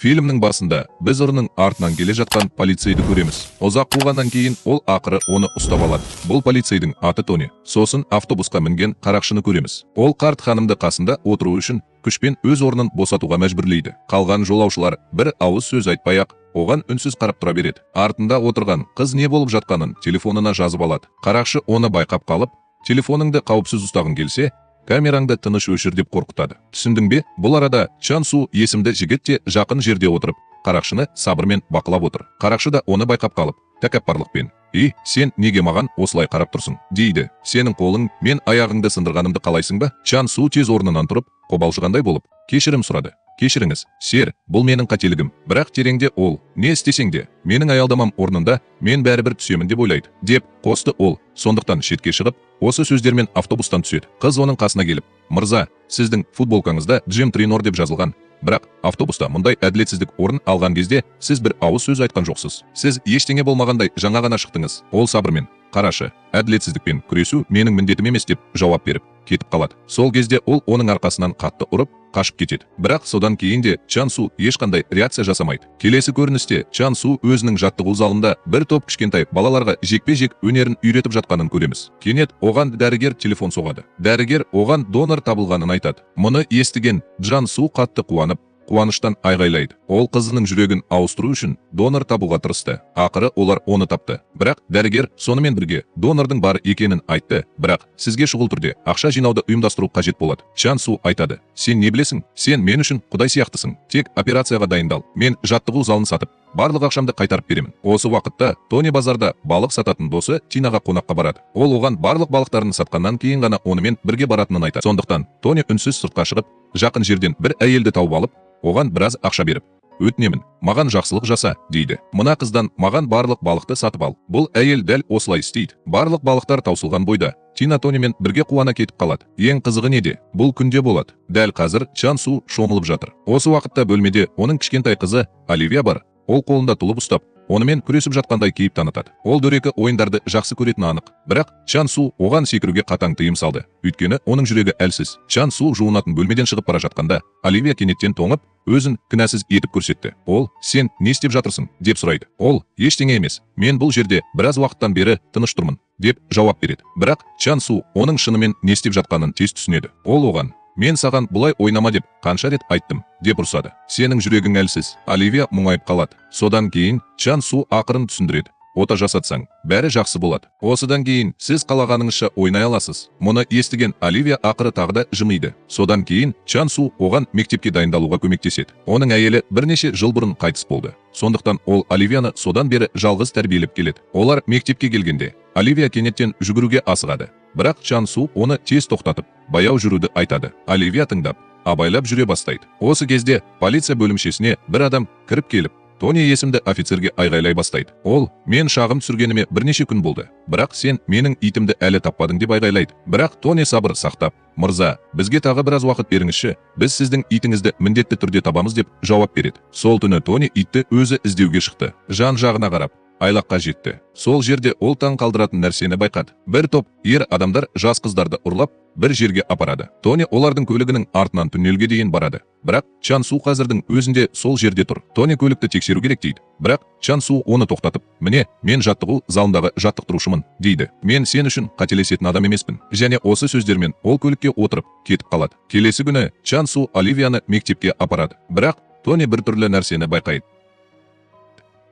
Фильмнің басында біз ұрының артынан келе жатқан полицейді көреміз. Ұзақ қуғаннан кейін ол ақыры оны ұстап алады. Бұл полицейдің аты Тони. Сосын автобусқа мінген қарақшыны көреміз. Ол қарт ханымды қасында отыру үшін күшпен өз орнын босатуға мәжбүрлейді. Қалған жолаушылар бір ауыз сөз айтпай-ақ оған үнсіз қарап тұра береді. Артында отырған қыз не болып жатқанын телефонына жазып алады. Қарақшы оны байқап қалып, телефоныңды қауіпсіз ұстағың келсе, камераңды тыныш өшір деп қорқытады. Түсіндің бе? Бұл арада Чан Су есімді жігіт те жақын жерде отырып, қарақшыны сабырмен бақылап отыр. Қарақшы да оны байқап қалып, тәкаппарлықпен: сен неге маған осылай қарап тұрсың?" дейді. "Сенің қолың мен аяғыңды сындырғанымды қалайсың ба?" Чан Су тез орнынан тұрып, қобалжығандай болып, кешірім сұрады. "Кешіріңіз, сэр, бұл менің қателігім. Бірақ тереңде ол, не істесең де, менің аялдамам орнында мен бәрібір түсемін деп ойлайды", деп қосты ол. Сондықтан шетке шығып, осы сөздермен автобустан түседі. Қыз оның қасына келіп: "Мырза, сіздің футболкаңызда Джим Тринор деп жазылған. Бірақ автобуста мұндай әділетсіздік орын алған кезде сіз бір ауыз сөз айтқан жоқсыз. Сіз ештеңе болмағандай жаңа ғана шықтыңыз." Ол сабырмен: "Қарашы, әділетсіздікпен күресу менің міндетім емес", деп жауап беріп кетіп қалады. Сол кезде ол оның арқасынан қатты ұрып қашып кетеді. Бірақ содан кейін де Чан Су ешқандай реакция жасамайды. Келесі көріністе Чан Су өзінің жаттығу залында бір топ кішкентай балаларға жекпе-жек өнерін үйретіп жатқанын көреміз. Кенет оған дәрігер телефон соғады. Дәрігер оған донор табылғанын айтады. Мұны естіген Чан Су қатты қуаныштан айғайлайды. Ол қызының жүрегін ауыстыру үшін донор табуға тырысты. Ақыры олар оны тапты. Бірақ дәрігер сонымен бірге донордың бар екенін айтты. "Бірақ сізге шұғыл түрде ақша жинауды ұйымдастыру қажет болады." Чан Су айтады: "Сен не білесің? Сен мен үшін құдай сияқтысың. Тек операцияға дайындал. Мен жаттығу залын сатып, барлық ақшамды қайтарып беремін." Осы уақытта Тони базарда балық сататын досы Тинаға қонаққа барады. Ол оған барлық балықтарын сатқаннан кейін ғана онымен бірге баратынын айтады. Сондықтан Тони үнсіз сыртқа шығып, жақын жерден бір әйелді тауып алып, оған біраз ақша беріп: "Өтінемін, маған жақсылық жаса", дейді. "Мына қыздан маған барлық балықты сатып ал." Бұл әйел дәл осылай істейді. Барлық балықтар таусылған бойда Тина Тонимен бірге қуана кетіп қалады. Ең қызығы неде? Бұл күнде болады. Дәл қазір Чан Су шомылып жатыр. Осы уақытта бөлмеде оның кішкентай қызы Оливия бар. Ол қолында тұлып ұстап, онымен күресіп жатқандай кейіп танытады. Ол дөрекі ойындарды жақсы көретіні анық. Бірақ Чан Су оған секіруге қатаң тыйым салды. Өйткені оның жүрегі әлсіз. Чан Су жуынатын бөлмеден шығып бара жатқанда, Оливия кенеттен тоңып, өзін кінәсіз етіп көрсетті. Ол: "Сен не істеп жатырсың?" деп сұрайды. Ол: "Ештеңе емес. Мен бұл жерде біраз уақыттан бері тыныш тұрмын", деп жауап береді. Бірақ Чан Су оның шынымен не істеп жатқанын тез түсінеді. Ол оған: "Мен саған бұлай ойнама деп қанша рет айттым", деп ұрсады. "Сенің жүрегің әлсіз." Оливия мұңайып қалады. Содан кейін Чан Су ақырын түсіндіреді: "Ота жасатсаң, бәрі жақсы болады. Осыдан кейін сіз қалағаныңызша ойнай аласыз." Мұны естіген Оливия ақыры тағы да жымиды. Содан кейін Чан Су оған мектепке дайындалуға көмектеседі. Оның әйелі бірнеше жыл бұрын қайтыс болды. Сондықтан ол Оливияны содан бері жалғыз тәрбиелеп келеді. Олар мектепке келгенде Оливия кенеттен жүгіруге асығады. Бірақ Чан Су оны тез тоқтатып, баяу жүруді айтады. Оливия тыңдап, абайлап жүре бастайды. Осы кезде полиция бөлімшесіне бір адам кіріп келіп, Тони есімді офицерге айғайлай бастайды. Ол: "Мен шағым түсіргеніме бірнеше күн болды. Бірақ сен менің итімді әлі таппадың", деп айғайлайды. Бірақ Тони сабыр сақтап: "Мырза, бізге тағы біраз уақыт беріңізші. Біз сіздің итіңізді міндетті түрде табамыз", деп жауап береді. Сол түні Тони итті өзі іздеуге шықты. Жан-жағына қарап, айлаққа жетті. Сол жерде ол таң қалдыратын нәрсені байқады. Бір топ ер адамдар жас қыздарды ұрлап бір жерге апарады. Тони олардың көлігінің артынан туннельге дейін барады. Бірақ Чан Су қазірдің өзінде сол жерде тұр. Тони көлікті тексеру керек дейді. Бірақ Чан Су оны тоқтатып: "Міне, мен жаттығу залындағы жаттықтырушымын", дейді. "Мен сен үшін қателесетін адам емеспін." Және осы сөздермен ол көлікке отырып кетіп қалады. Келесі күні Чан Су Оливияны мектепке апарады. Бірақ Тони бір түрлі нәрсені байқайды.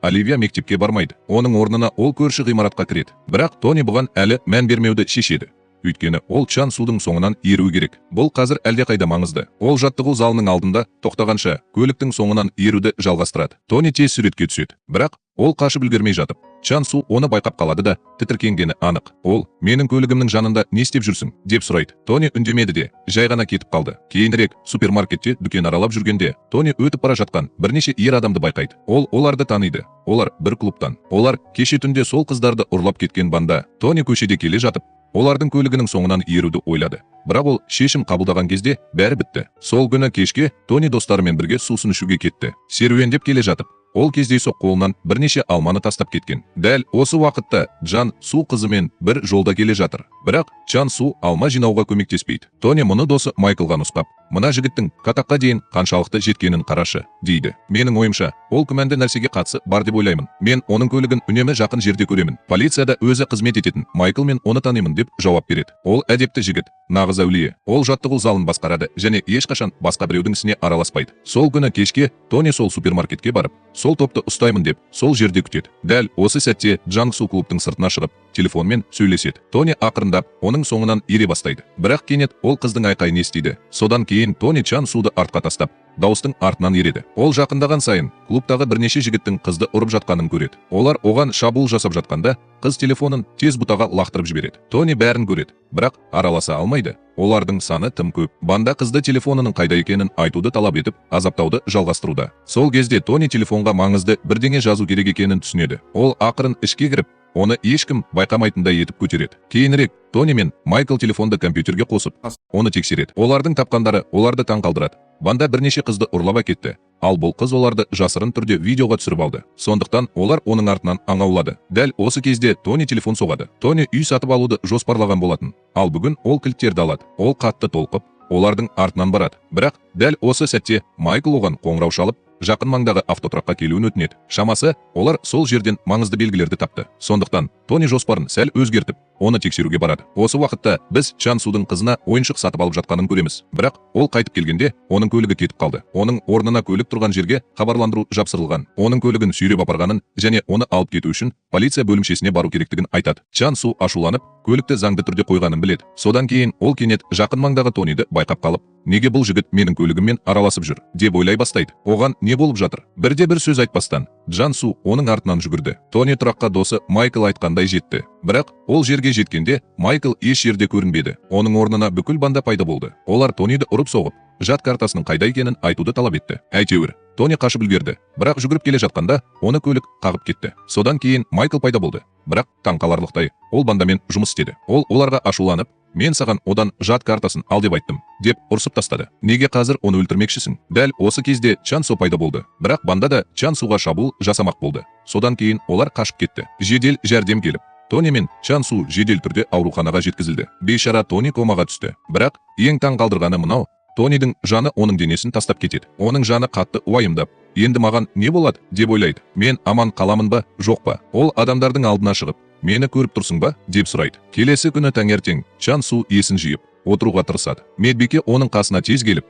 Оливия мектепке бармайды. Оның орнына ол көрші ғимаратқа кіреді. Бірақ Тони бұған әлі мән бермеуді шешеді. Өйткені ол Чан Судың соңынан еру керек. Бұл қазір әлдеқайда маңызды. Ол жаттығу залының алдында тоқтағанша көліктің соңынан еруді жалғастырады. Тони тез суретке түседі. Бірақ ол қашып үлгермей жатып, Чан Су оны байқап қалады да тітіркенгені анық. Ол: "Менің көлігімнің жанында не істеп жүрсің?" деп сұрайды. Тони үндемеді де жай ғана кетіп қалды. Кейінірек супермаркетте дүкен аралап жүргенде Тони өтіп бара жатқан бірнеше ер адамды байқайды. Ол оларды таниды. Олар бір клубтан. Олар кеше түнде сол қыздарды ұрлап кеткен банда. Тони көшеде келе жатып, олардың көлігінің соңынан еруді ойлады. бірақ ол шешім қабылдаған кезде бәрі бітті. Сол күні кешке Тони достарымен бірге сусын ішуге кетті. Серуендеп келе жатып, ол кездейсоқ қолынан бірнеше алманы тастап кеткен. Дәл осы уақытта Джан Су қызымен бір жолда келе жатыр. Бірақ Джан Су алма жинауға көмектеспейді. Тони мұны досы Майклға нұсқап, мына жігіттің катаққа дейін қаншалықты жеткенін қарашы, дейді. Менің ойымша, ол күмәнді нәрсеге қатысы бар деп ойлаймын. Мен оның көлігін үнемі жақын жерде көремін. Полицияда өзі қызмет ететін Майкл мен оны танимын деп жауап береді. Ол әдепті жігіт, нағыз әулие. Ол жаттығу залын басқарады және ешқашан басқа біреудің ісіне араласпайды. Сол күні кешке Тони сол супермаркетке барып, сол топты ұстаймын деп сол жерде күтеді. Дәл осы сәтте Джан Су клубтың сыртына шығып, телефонмен сөйлеседі. Тони ақырындап оның соңынан ере бастайды. Бірақ кенет ол қыздың айқайын естиді. Содан кейін Тони Джан Суды артқа тастап, дауыстың артынан ереді. Ол жақындаған сайын клубтағы бірнеше жігіттің қызды ұрып жатқанын көреді. Олар оған шабуыл жасап жатқанда, қыз телефонын тез бұтаға лақтырып жібереді. Тони бәрін көреді, бірақ араласа алмайды. Олардың саны тым көп. Банда қызды телефонының қайда екенін айтуды талап етіп, азаптауды жалғастыруда. Сол кезде Тони телефонға маңызды бірдеңе жазу керек екенін түсінеді. Ол ақырын ішке кіріп, оны ешкім байқамайтындай етіп көтереді. Кейінірек Тони мен Майкл телефонды компьютерге қосып, оны тексереді. Олардың тапқандары оларды таң қалдырады. Банда бірнеше қызды ұрлап әкетті, ал бұл қыз оларды жасырын түрде видеоға түсіріп алды. Сондықтан олар оның артынан аңаулады. Дәл осы кезде Тони телефон соғады. Тони үй сатып алуды жоспарлаған болатын, ал бүгін ол кілттерді алады. Ол қатты толқып, олардың артынан барады. Бірақ дәл осы сәтте Майкл оған қоңырау шалып, жақын маңдағы автотұраққа келуін өтінеді. Шамасы, олар сол жерден маңызды белгілерді тапты. Сондықтан Тони жоспарын сәл өзгертіп, оны тексеруге барады. Осы уақытта біз Джан Судың қызына ойыншық сатып алып жатқанын көреміз. Бірақ ол қайтып келгенде, оның көлігі кетіп қалды. Оның орнына көлік тұрған жерге хабарландыру жапсырылған. Оның көлігін сүйреп апарғанын және оны алып кету үшін полиция бөлімшесіне бару керектігін айтады. Джан Су ашуланып, көлікті заңды түрде қойғанын біледі. Содан кейін ол кенет жақын маңдағы Тониді байқап қалып, неге бұл жігіт менің көлігіммен араласып жүр деп ойлай бастайды. Оған не болып жатыр? Бірде бір сөз айтпастан Джан Су оның артынан жүгірді. Тони тұраққа досы Майкл айтқандай жетті. Бірақ ол жерге жеткенде Майкл еш жерде көрінбеді. Оның орнына бүкіл банда пайда болды. Олар Тониді ұрып соғып, жад картасының қайда екенін айтуды талап етті. Әйтеуір, Тони қашып үлгерді. Бірақ жүгіріп келе жатқанда оны көлік қағып кетті. Содан кейін Майкл пайда болды. Бірақ таң қаларлықтай ол бандамен жұмыс істеді. Ол оларға ашуланып, мен саған одан жад картасын ал деп айттым, деп ұрсып тастады. Неге қазір оны өлтірмекшісің? Дәл осы кезде Джан Су пайда болды. Бірақ банда да Джан Суға шабуыл жасамақ болды. Содан кейін олар қашып кетті. Жедел жәрдем келіп, Тони мен Джан Су жедел түрде ауруханаға жеткізілді. Бейшара Тони комаға түсті. Бірақ ең таң қалдырғаны мынау, Тонидің жаны оның денесін тастап кетеді. Оның жаны қатты уайымдап, енді маған не болады деп ойлайды. Мен аман қаламын ба, жоқ па? Ол адамдардың алдына шығып, мені көріп тұрсың ба деп сұрайды. Келесі күні таңертең Джан Су есін жиып, отыруға тырысады. Медбике оның қасына тез келіп,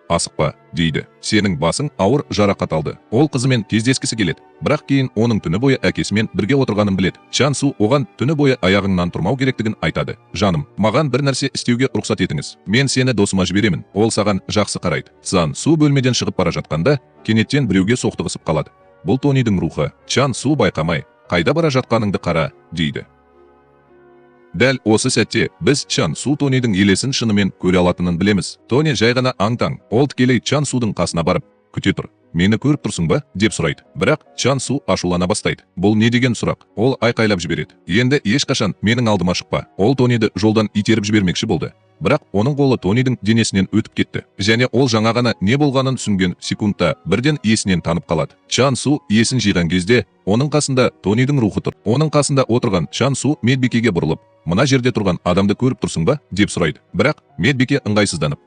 асықпа, дейді. Сенің басың ауыр жарақат алды. Ол қызымен кездескісі келеді. Бірақ кейін оның түні бойы әкесімен бірге отырғанын біледі. Джан Су оған түні бойы аяғыңнан тұрмау керектігін айтады. Жаным, маған бір нәрсе істеуге рұқсат етіңіз. Мен сені досыма жіберемін. Ол саған жақсы қарайды. Джан Су бөлмеден шығып бара жатқанда, кенеттен біреуге соқтығысып қалады. Бұл Тонидің рухы. Джан Су байқамай, қайда бара жатқаныңды қара, дейді. Дәл осы сәтте біз Джан Су Тонидің елесін шынымен көре алатынын білеміз. Тони жай ғана аң-таң. Ол тікелей Джан Судың қасына барып, күте тұр. Мені көріп тұрсың ба деп сұрайды. Бірақ Джан Су ашулана бастайды. Бұл не деген сұрақ? Ол айқайлап жібереді. Енді ешқашан менің алдыма шықпа. Ол Тониді жолдан итеріп жібермекші болды. Бірақ оның қолы Тонидің денесінен өтіп кетті. Және ол жаңа ғана не болғанын түсінген секундта бірден есінен танып қалады. Джан Су есін жиған кезде оның қасында Тонидің рухы тұр. Оның қасында отырған Джан Су медбикеге бұрылып, мына жерде тұрған адамды көріп тұрсың ба деп сұрайды. Бірақ медбике ыңғайсызданып,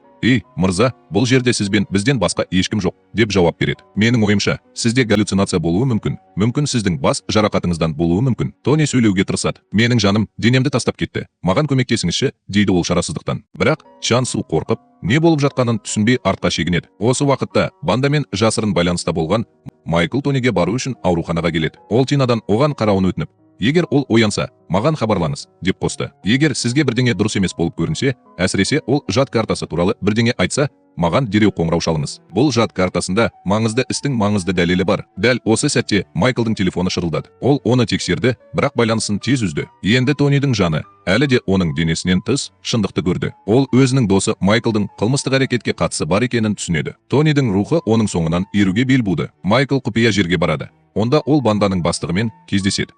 мырза, бұл жерде сізбен бізден басқа ешкім жоқ деп жауап береді. Менің ойымша, сізде галлюцинация болуы мүмкін. Мүмкін сіздің бас жарақатыңыздан болуы мүмкін. Тони сөйлеуге тырысады. Менің жаным денемді тастап кетті. Маған көмектесіңізші, дейді ол шарасыздықтан. Бірақ Джан Су қорқып, не болып жатқанын түсінбей артқа шегінеді. Осы уақытта бандамен жасырын байланыста болған Майкл Тониге бару үшін ауруханаға келеді. Ол Тинадан оған қарауын өтініп, егер ол оянса, маған хабарлаңыз, деп қосты. Егер сізге бірдеңе дұрыс емес болып көрінсе, әсіресе ол жад картасы туралы бірдеңе айтса, маған дереу қоңырау шалыңыз. Бұл жад картасында маңызды істің маңызды дәлелі бар. Дәл осы сәтте Майклдың телефоны шырылдады. Ол оны тексерді, бірақ байланысын тез үзді. Енді Тонидің жаны әлі де оның денесінен тыс шындықты көрді. Ол өзінің досы Майклдың қылмыстық әрекетке қатысы бар екенін түсінеді. Тонидің рухы оның соңынан еруге бел буды. Майкл құпия жерге барады. Онда ол банданың бастығымен кездеседі.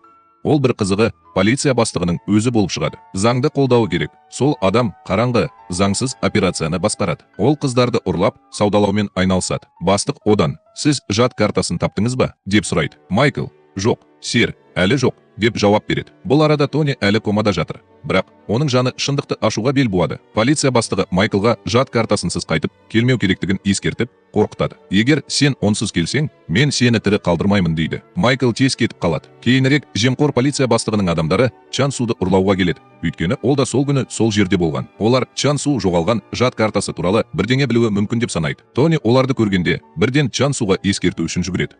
Ол бір қызығы полиция бастығының өзі болып шығады. Заңды қолдауы керек. Сол адам қараңғы, заңсыз операцияны басқарады. Ол қыздарды ұрлап, саудалаумен айналысады. Бастық одан: "Сіз жад картасын таптыңыз ба?" деп сұрайды. Майкл: "Жоқ, сэр, әлі жоқ", деп жауап береді. Бұл арада Тони әлі комада жатыр. Бірақ оның жаны шындықты ашуға бел буады. Полиция бастығы Майклға жад картасынсыз қайтып келмеу керектігін ескертіп, қорқытады. "Егер сен онсыз келсең, мен сені тірі қалдырмаймын", дейді. Майкл тез кетіп қалады. Кейінірек жемқор полиция бастығының адамдары Чан Суды ұрлауға келеді. Өйткені ол да сол күні сол жерде болған. Олар Чан Су жоғалған жад картасы туралы бірдеңе білуі мүмкін деп санайды. Тони оларды көргенде бірден Чан Суға ескерту үшін жүгіреді.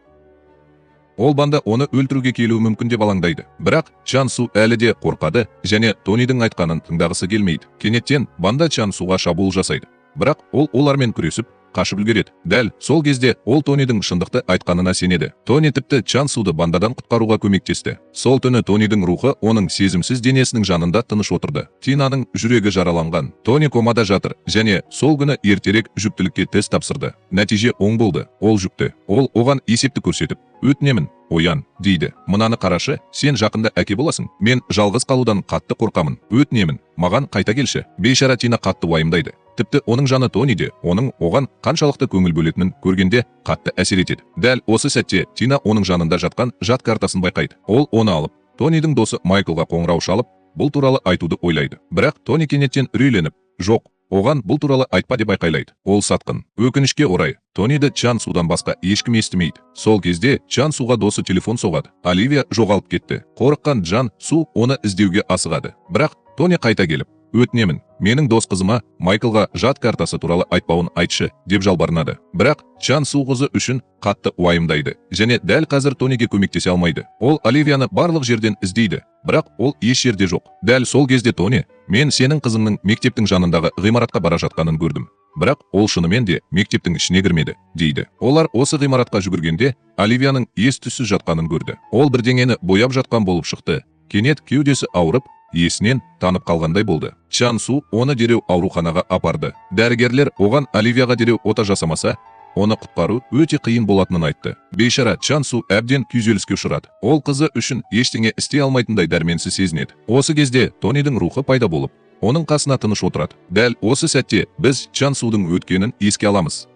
Ол банда оны өлтіруге келуі мүмкін деп алаңдайды. Бірақ Чан Су әлі де қорқады және Тонидің айтқанын тыңдағысы келмейді. Кенеттен банда Чан Суға шабуыл жасайды. Бірақ ол олармен күресіп, қашып үлгереді. Дәл сол кезде ол Тонидің шындықты айтқанына сенеді. Тони тіпті Чан Суды бандадан құтқаруға көмектесті. Сол түні Тонидің рухы оның сезімсіз денесінің жанында тыныш отырды. Тинаның жүрегі жараланған. Тони комада жатыр және сол күні ертерек жүктілікке тест тапсырды. Нәтиже оң болды. Ол жүкті. Ол оған есепті көрсетіп: "Өтінемін, оян", дейді. "Мынаны қарашы, сен жақында әке боласың. Мен жалғыз қалудан қатты қорқамын. Өтінемін, маған қайта келші." Бейшара Тина қатты уайымдайды. Тіпті оның жаны Тони де оның оған қаншалықты көңіл бөлетінін көргенде қатты әсер етеді. Дәл осы сәтте Тина оның жанында жатқан жад картасын байқайды. Ол оны алып, Тонидің досы Майклға қоңырау шалып, бұл туралы айтуды ойлайды. Бірақ Тони кенеттен үрейленіп: "Жоқ, оған бұл туралы айтпа", деп айқайлайды. Ол сатқын. Өкінішке орай, Тониді Чан Судан басқа ешкім естімейді. Сол кезде Чан Суға досы телефон соғады. Оливия жоғалып кетті. Қорыққан Чан Су оны іздеуге асығады. Бірақ Тони қайта келіп: "Өтінемін, менің дос қызыма Майклға жад картасы туралы айтпауын айтшы", деп жалбарынады. Бірақ Чан Су қызы үшін қатты уайымдайды және дәл қазір Тониге көмектесе алмайды. Ол Оливияны барлық жерден іздейді, бірақ ол еш жерде жоқ. Дәл сол кезде Тони: "Мен сенің қызыңның мектептің жанындағы ғимаратқа бара жатқанын көрдім. Бірақ ол шынымен де мектептің ішіне кірмеді", дейді. Олар осы ғимаратқа жүгіргенде Оливияның ес-түссіз жатқанын көрді. Ол бірдеңені бояп жатқан болып шықты. Кенет кеудесі ауырып, есінен танып қалғандай болды. Чан Су оны дереу ауруханаға апарды. Дәрігерлер оған Оливияға дереу ота жасамаса, оны құтқару өте қиын болатынын айтты. Бейшара Чан Су әбден күйзеліске ұшырады. Ол қызы үшін ештеңе істей алмайтындай дәрменсіз сезінеді. Осы кезде Тонидің рухы пайда болып, оның қасына тыныш отырады. Дәл осы сәтте біз Чан Судың өткенін еске аламыз.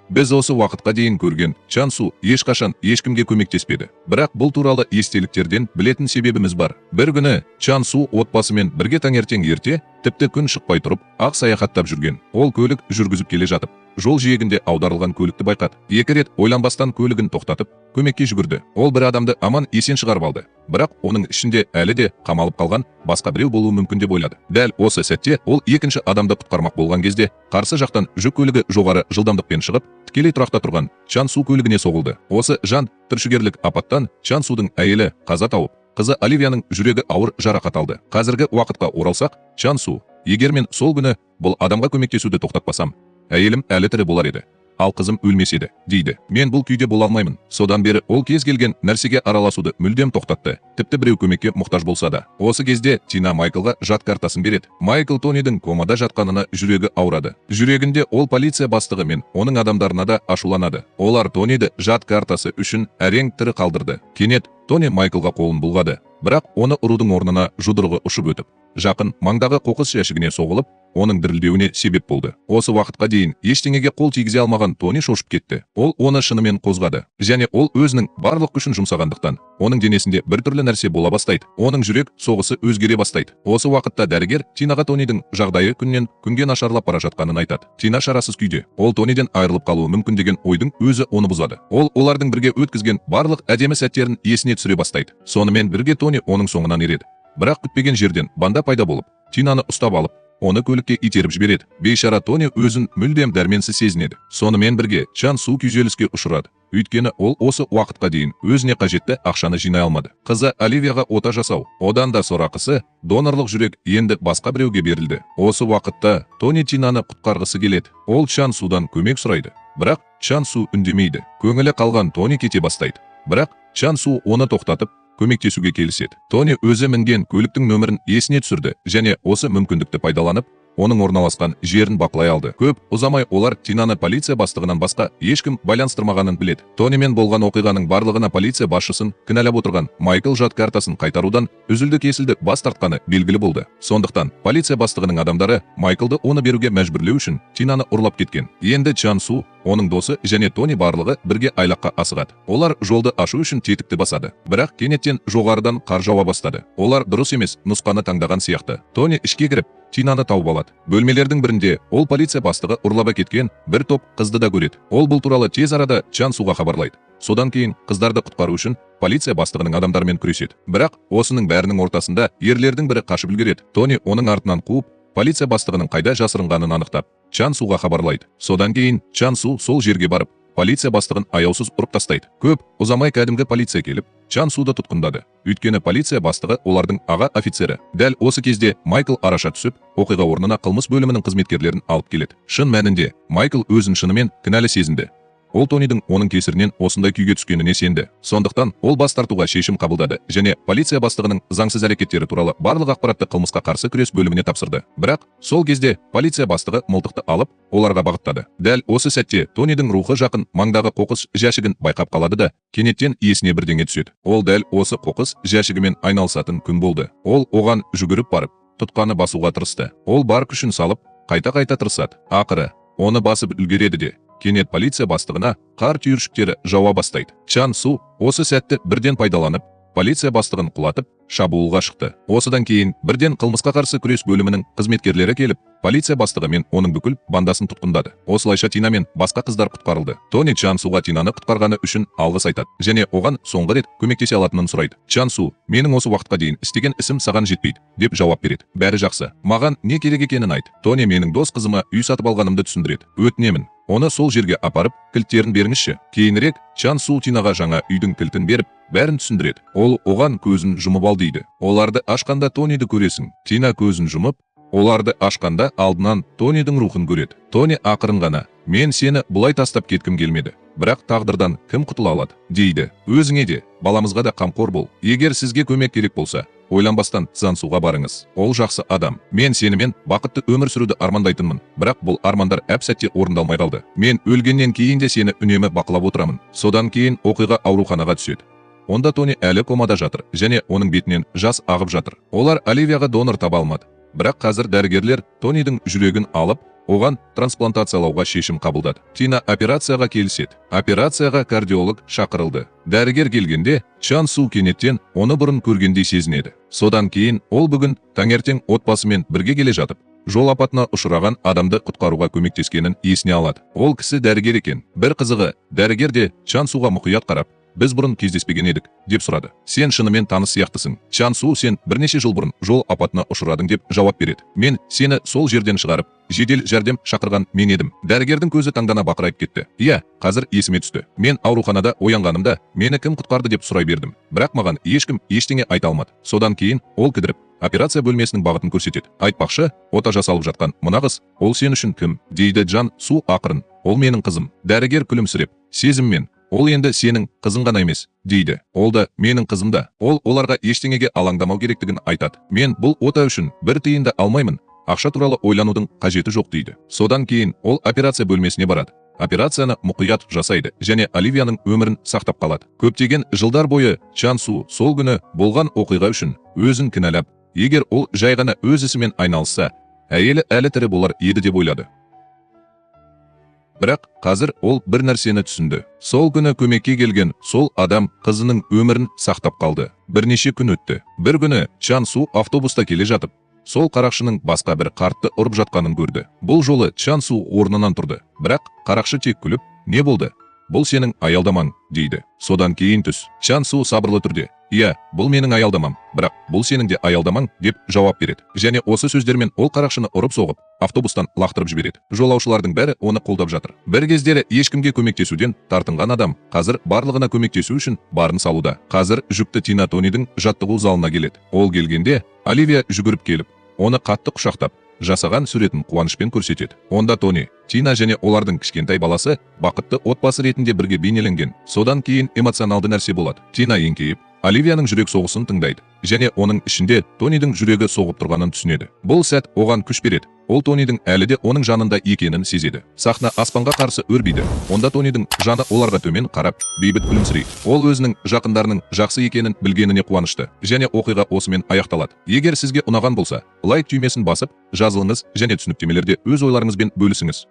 Біз осы уақытқа дейін көрген Чан Су ешқашан ешкімге көмектеспеді. Бірақ бұл туралы естеліктерден білетін себебіміз бар. Бір күні Чан Су отбасымен бірге таңертең ерте, тіпті күн шықпай тұрып, ақ саяхаттап жүрген. Ол көлік жүргізіп келе жатып, жол жиегінде аударылған көлікті байқады. Екі рет ойланбастан көлігін тоқтатып, көмекке жүгірді. Ол бір адамды аман есен шығарып алды. Бірақ оның ішінде әлі де қамалып қалған басқа біреу болуы мүмкін деп ойлады. Дәл осы сәтте ол екінші адамды құтқармақ болған кезде, қарсы жақтан жүк көлігі жоғары жылдамдықпен шығып, тікелей тұрақта тұрған Чан Су көлігіне соғылды. Осы жан түршігерлік апаттан Чан Судың әйелі қаза тауып, қызы Оливияның жүрегі ауыр жарақат алды. Қазіргі уақытқа оралсақ, Чан Су: "Егер мен сол күні бұл адамға көмектесуді тоқтатпасам, әйелім әлі тірі болар еді. Ал қызым өлмес еді", дейді. "Мен бұл күйде бола алмаймын". Содан бері ол кез келген нәрсеге араласуды мүлдем тоқтатты. Тіпті біреу көмекке мұқтаж болса да. Осы кезде Тина Майклға жад картасын береді. Майкл Тонидің комада жатқанына жүрегі аурады. Жүрегінде ол полиция бастығы мен оның адамдарына да ашуланады. Олар Тониді жад картасы үшін әрең тірі қалдырды. Кенет Тони Майклға қолын бұлғады. Бірақ оны ұрудың орнына жұдырығы ұшып өтіп, жақын маңдағы қоқыс жәшігіне соғылып, оның дірілдеуіне себеп болды. Осы уақытқа дейін ештеңеге қол тигізе алмаған Тони шошып кетті. Ол оны шынымен қозғады. Және ол өзінің барлық күшін жұмсағандықтан, оның денесінде бір түрлі нәрсе бола бастайды. Оның жүрек соғысы өзгере бастайды. Осы уақытта дәрігер Тинаға Тонидің жағдайы күннен күнге нашарлап бара жатқанын айтады. Тина шарасыз күйде. Ол Тониден айырылып қалуы мүмкін деген ойдың өзі оны бұзады. Ол олардың бірге өткізген барлық әдемі сәттерін есіне түсіре бастайды. Сонымен бірге Тони оның соңынан ереді. Бірақ күтпеген жерден банда пайда болып, Тинаны ұстап алып, оны көлікке итеріп жібереді. Бейшара Тони өзін мүлдем дәрменсіз сезінеді. Сонымен бірге Чан Су күйзеліске ұшырады. Өйткені ол осы уақытқа дейін өзіне қажетті ақшаны жинай алмады. Қызы Оливияға ота жасау, одан да сорақысы донорлық жүрек енді басқа біреуге берілді. Осы уақытта Тони Тинаны құтқарғысы келеді. Ол Чан Судан көмек сұрайды. Бірақ Чан Су үндемейді. Көңілі қалған Тони кете бастайды. Бірақ Чан Су оны тоқтатып, көмектесуге келіседі. Тони өзі мінген көліктің нөмірін есіне түсірді және осы мүмкіндікті пайдаланып, оның орналасқан жерін бақылай алды. Көп ұзамай олар Тинаны полиция бастығынан басқа ешкім байланыстырмағанын біледі. Тонимен болған оқиғаның барлығына полиция басшысын кінәлап отырған Майкл жад картасын қайтарудан үзілді-кесілді бас тартқаны белгілі болды. Сондықтан полиция бастығының адамдары Майклды оны беруге мәжбүрлеу үшін Тинаны ұрлап кеткен. Енді Чан Су, оның досы және Тони барлығы бірге айлаққа асығады. Олар жолды ашу үшін тетікті басады. Бірақ кенеттен жоғарыдан қар жауа бастады. Олар дұрыс емес нұсқаны таңдаған сияқты. Тони ішке кіріп Тинаны тауып алады. Бөлмелердің бірінде ол полиция бастығы ұрлап кеткен бір топ қызды да көреді. Ол бұл туралы тез арада Чан Суға хабарлайды. Содан кейін қыздарды құтқару үшін полиция бастығының адамдарымен күреседі. Бірақ осының бәрінің ортасында ерлердің бірі қашып үлгереді. Тони оның артынан қуып, полиция бастығының қайда жасырынғанын анықтап, Чан Суға хабарлайды. Содан кейін Чан Су сол жерге барып, полиция бастығын аяусыз ұрып тастайды. Көп ұзамай кәдімгі полиция келіп, Чан Суды тұтқындады. Өйткені полиция бастығы олардың аға офицері. Дәл осы кезде Майкл араша түсіп, оқиға орнына қылмыс бөлімінің қызметкерлерін алып келеді. Шын мәнінде Майкл өзін шынымен кінәлі сезінді. Ол Тонидің оның кесірінен осындай күйге түскеніне сенді. Сондықтан ол бас тартуға шешім қабылдады және полиция бастығының заңсыз әрекеттері туралы барлық ақпаратты қылмысқа қарсы күрес бөліміне тапсырды. Бірақ сол кезде полиция бастығы мылтықты алып, оларға бағыттады. Дәл осы сәтте Тонидің рухы жақын маңдағы қоқыс жәшігін байқап қалады да, кенеттен есіне бірдеңе түседі. Ол дәл осы қоқыс жәшігімен айналысатын күн болды. Ол оған жүгіріп барып, тұтқаны басуға тырысты. Ол бар күшін салып, қайта-қайта тырысады. Ақыры оны басып үлгереді де, кенет полиция бастығына қар түйіршіктері жауа бастайды. Чан Су осы сәтті бірден пайдаланып, полиция бастығын құлатып, шабуылға шықты. Осыдан кейін бірден қылмысқа қарсы күрес бөлімінің қызметкерлері келіп, полиция бастығы мен оның бүкіл бандасын тұтқындады. Осылайша Тина мен басқа қыздар құтқарылды. Тони Чан Суға Тинаны құтқарғаны үшін алғыс айтады және оған соңғы рет көмектесе алатынын сұрайды. Чан Су, менің осы уақытқа дейін істеген ісім саған жетпейді, деп жауап береді. Бәрі жақсы. Маған не керек екенін айт. Тони менің дос қызыма үй сатып алғанымды түсіндіреді. Өтінемін, оны сол жерге апарып, кілттерін беріңізші. Кейінірек Чан Су Тинаға жаңа үйдің кілтін беріп, бәрін түсіндіреді. Ол оған көзін жұмып ал дейді. Оларды ашқанда Тониді көресің. Тина көзін жұмып, оларды ашқанда алдынан Тонидің рухын көреді. Тони ақырын ғана, мен сені бұлай тастап кеткім келмеді. Бірақ тағдырдан кім құтыла алады, дейді. Өзіңе де, баламызға да қамқор бол. Егер сізге көмек керек болса, ойланбастан Чан Суға барыңыз. Ол жақсы адам. Мен сенімен бақытты өмір сүруді армандайтынмын. Бірақ бұл армандар әп-сәтте орындалмай қалды. Мен өлгеннен кейін де сені үнемі бақылап отырамын. Содан кейін оқиға ауруханаға түседі. Онда Тони әлі комада жатыр және оның бетінен жас ағып жатыр. Олар Оливияға донор таба алмады. Бірақ қазір дәрігерлер Тонидің жүрегін алып, оған трансплантациялауға шешім қабылдады. Тина операцияға келіседі. Операцияға кардиолог шақырылды. Дәрігер келгенде Чан Су кенеттен оны бұрын көргендей сезінеді. Содан кейін ол бүгін таңертең отбасымен бірге келе жатып, жол апатына ұшыраған адамды құтқаруға көмектескенін есіне алады. Ол кісі дәрігер екен. Бір қызығы, дәрігер де Чан Суға мұқият қарап, біз бұрын кездеспеген едік, деп сұрады. Сен шынымен таныс сияқтысың. Чан Су, сен бірнеше жыл бұрын жол апатына ұшырадың деп жауап береді. Мен сені сол жерден шығарып, жедел жәрдем шақырған мен едім. Дәрігердің көзі таңдана бақырайып кетті. Иә, қазір есіме түсті. Мен ауруханада оянғанымда мені кім құтқарды деп сұрай бердім. Бірақ маған ешкім ештеңе айта алмады. Содан кейін ол кідіріп, операция бөлмесінің бағытын көрсетеді. Айтпақшы, ота жасалып жатқан мына қыз, ол сен үшін кім, дейді Чан Су ақырын. Ол менің қызым. Дәрігер күлімсіреп, сезіммен, ол енді сенің қызың ғана емес, дейді. Ол да менің қызым да. Ол оларға ештеңеге алаңдамау керектігін айтады. Мен бұл ота үшін бір тиын да алмаймын. Ақша туралы ойланудың қажеті жоқ, дейді. Содан кейін ол операция бөлмесіне барады. Операцияны мұқият жасайды және Оливияның өмірін сақтап қалады. Көптеген жылдар бойы Чан Су сол күні болған оқиға үшін өзін кінәлап, егер ол жай ғана өз ісімен айналысса, әйелі әлі тірі болар еді деп ойлады. Бірақ қазір ол бір нәрсені түсінді. Сол күні көмекке келген сол адам қызының өмірін сақтап қалды. Бірнеше күн өтті. Бір күні Чан Су автобуста келе жатып, сол қарақшының басқа бір қартты ұрып жатқанын көрді. Бұл жолы Чан Су орнынан тұрды. Бірақ қарақшы тек күліп, не болды? Бұл сенің аялдамаң, дейді. Содан кейін түс. Чан Су сабырлы түрде, иә, бұл менің аялдамам, бірақ бұл сенің де аялдамаң, деп жауап береді. Және осы сөздермен ол қарақшыны ұрып соғып, автобустан лақтырып жібереді. Жолаушылардың бәрі оны қолдап жатыр. Бір кездері ешкімге көмектесуден тартынған адам қазір барлығына көмектесу үшін барын салуда. Қазір жүкті Тина Тонидің жаттығу залына келеді. Ол келгенде Оливия жүгіріп келіп, оны қатты құшақтап, жасаған суретін қуанышпен көрсетеді. Онда Тони, Тина және олардың кішкентай баласы бақытты отбасы ретінде бірге бейнеленген. Содан кейін эмоционалды нәрсе болады. Тина еңкейіп, Оливияның жүрек соғысын тыңдайды және оның ішінде Тонидің жүрегі соғып тұрғанын түсінеді. Бұл сәт оған күш береді. Ол Тонидің әлі де оның жанында екенін сезеді. Сахна аспанға қарсы өрбиді. Онда Тонидің жаны оларға төмен қарап, бейбіт күлімсірейді. Ол өзінің жақындарының жақсы екенін білгеніне қуанышты және оқиға осымен аяқталады. Егер сізге ұнаған болса, лайк түймесін басып, жазылыңыз және түсініктемелерде өз ойларыңызбен бөлісіңіз.